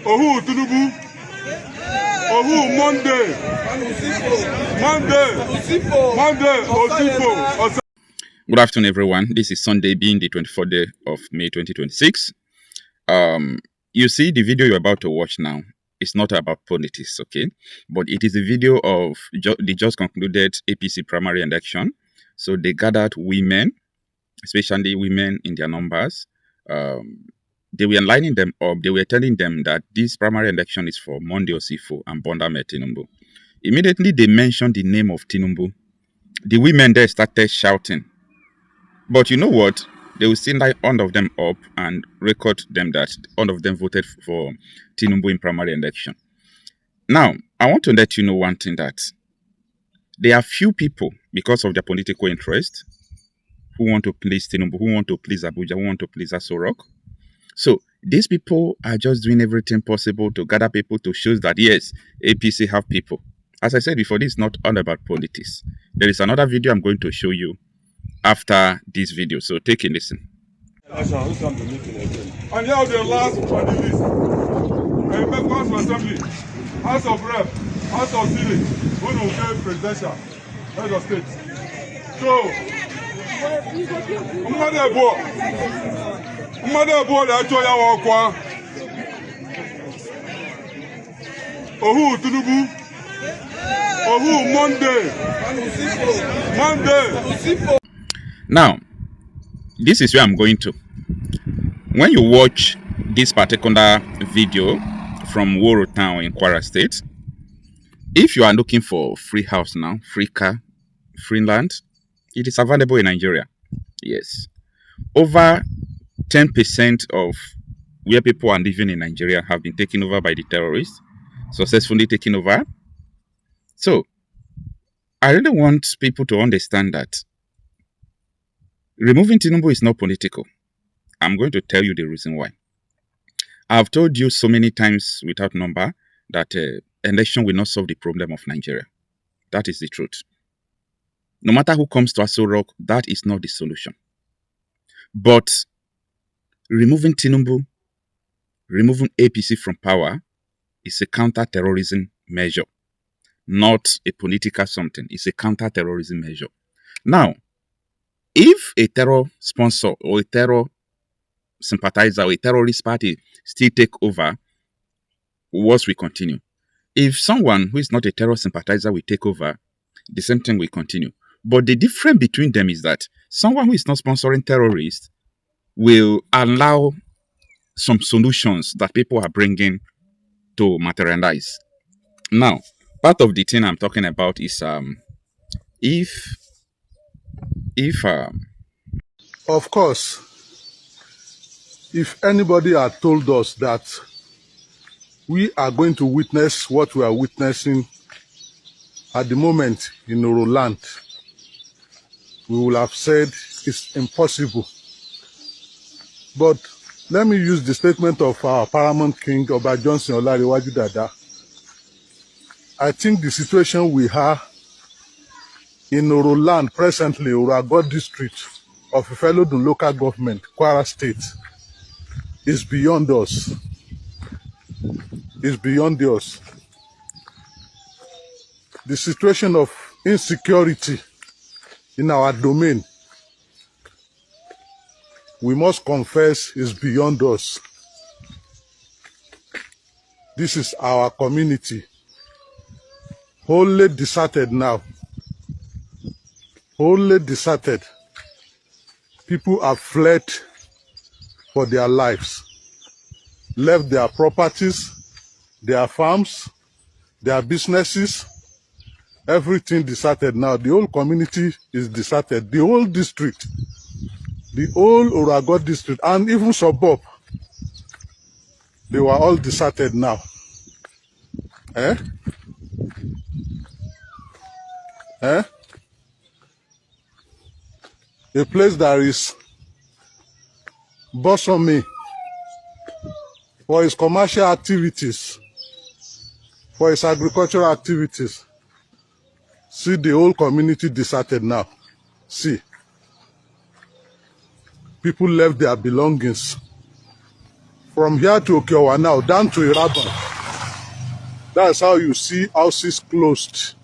Ohu Tinubu. Ohu Monday. Osifo. Good afternoon, everyone. This is Sunday, being the 24th day of May 2026. You see, the video you're about to watch now is not about politics, okay? But it is a video of the just concluded APC primary election. So they gathered women, especially women in their numbers. They were lining them up. They were telling them that this primary election is for Monday Osifo and Bondame Tinubu. Immediately, they mentioned the name of Tinubu. The women there started shouting. But you know what? They will still line all of them up and record them that all of them voted for Tinubu in primary election. Now, I want to let you know one thing, that there are few people, because of their political interest, who want to please Tinubu, who want to please Abuja, who want to please Aso Rock. So these people are just doing everything possible to gather people to show that, yes, APC have people. As I said before, this is not all about politics. There is another video I'm going to show you after this video, so take a listen. And here the last on the list. Members of Assembly, House of Rep, House of Senate, one of them presidential, head of state. So, Ohu Tinubu. Ohu Monday. Now, this is where I'm going to. When you watch this particular video from Woro Town in Kwara State, if you are looking for free house now, free car, free land, it is available in Nigeria. Yes. Over 10% of where people are living in Nigeria have been taken over by the terrorists, successfully taken over. So, I really want people to understand that removing Tinubu is not political. I'm going to tell you the reason why. I've told you so many times without number that election will not solve the problem of Nigeria. That is the truth. No matter who comes to Aso Rock, that is not the solution. But removing Tinubu, removing APC from power is a counter-terrorism measure, not a political something. It's a counter-terrorism measure. Now, if a terror sponsor or a terror sympathizer or a terrorist party still take over, wars will continue. If someone who is not a terror sympathizer will take over, the same thing will continue. But the difference between them is that someone who is not sponsoring terrorists will allow some solutions that people are bringing to materialize. Now, part of the thing I'm talking about is of course, if anybody had told us that we are going to witness what we are witnessing at the moment in Oroland, we will have said it's impossible. But let me use the statement of our paramount king, Oba Johnson Olariwaju Dada. I think the situation we have in Oroland presently, Orago district of Ifelodun local government, Kwara state, is beyond us. Is beyond us. The situation of insecurity in our domain, we must confess, is beyond us. This is our community, wholly deserted now. Wholly deserted. People have fled for their lives, left their properties, their farms, their businesses, everything deserted now. The whole community is deserted. The whole district, the whole Orago district, and even suburb, they were all deserted now. Eh? Eh? A place that is blossoming for its commercial activities, for its agricultural activities, See the whole community deserted now. See. People left their belongings. From here to Okiowa now, down to Iraban. That's how you see houses closed.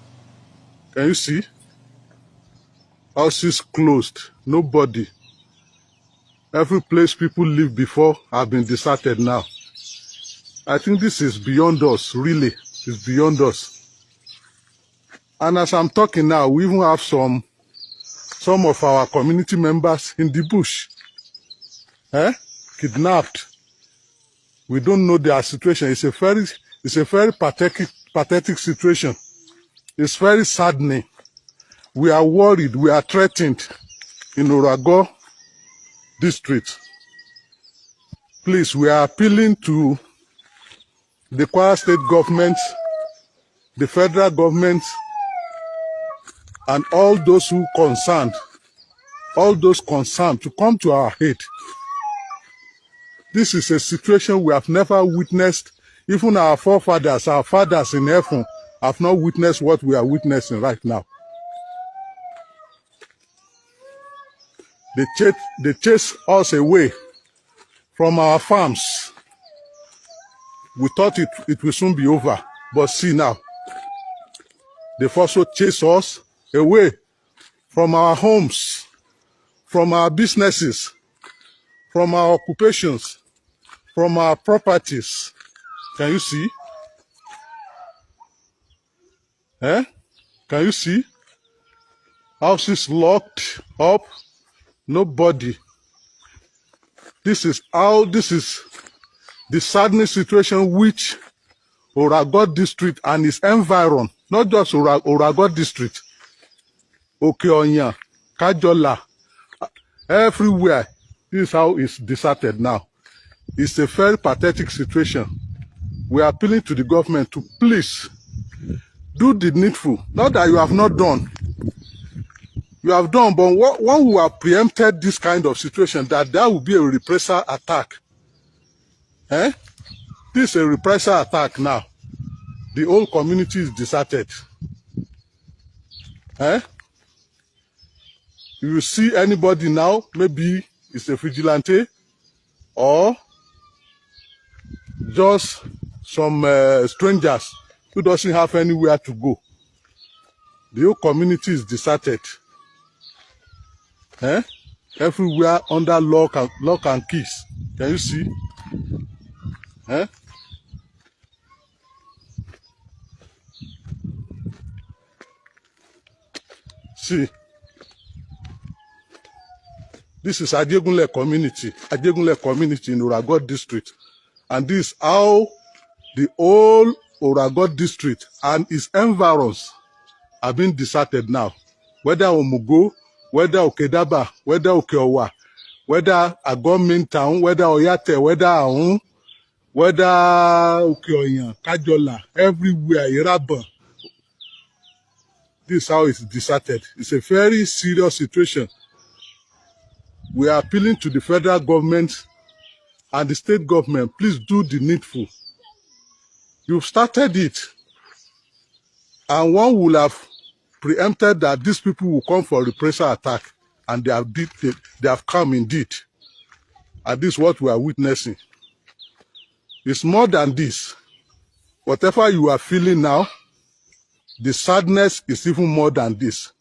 Can you see? Houses closed. Nobody. Every place people lived before have been deserted now. I think this is beyond us, really. It's beyond us. And as I'm talking now, we even have some of our community members in the bush. Kidnapped. We don't know their situation. It's a very pathetic situation. It's very saddening. We are worried. We are threatened in Orago district. Please, we are appealing to the Kwara state government, the federal government, and all those concerned to come to our aid. This is a situation we have never witnessed. Even our forefathers, our fathers in heaven, have not witnessed what we are witnessing right now. They chase us away from our farms. We thought it will soon be over, but see now. They've also chased us away from our homes, from our businesses, from our occupations, from our properties. Can you see? Can you see? Houses locked up, nobody. This is the saddening situation which Orago district and its environ, not just Orago district, Okeonya, Kajola, everywhere. This is how it's deserted now. It's a very pathetic situation. We are appealing to the government to please do the needful. Not that you have not done. You have done, but when we have preempted this kind of situation, that there will be a reprisal attack. This is a reprisal attack now. The whole community is deserted. You see anybody now, maybe it's a vigilante or just some strangers who doesn't have anywhere to go. The whole community is deserted. Everywhere under lock and keys. Can you see? See, this is Ajegunle community in Orago district, and this is how the whole Orago district and its environs are being deserted now. Whether Omugo, whether Okedaba, whether Okeowa, whether Agom main town, whether Oyate, whether Ahun, whether Okeoyan, Kajola, everywhere, Iraba. This is how it's deserted. It's a very serious situation. We are appealing to the federal government and the state government. Please do the needful. You've started it. And one will have preempted that these people will come for a reprisal attack. And they have come indeed. And this is what we are witnessing. It's more than this. Whatever you are feeling now, the sadness is even more than this.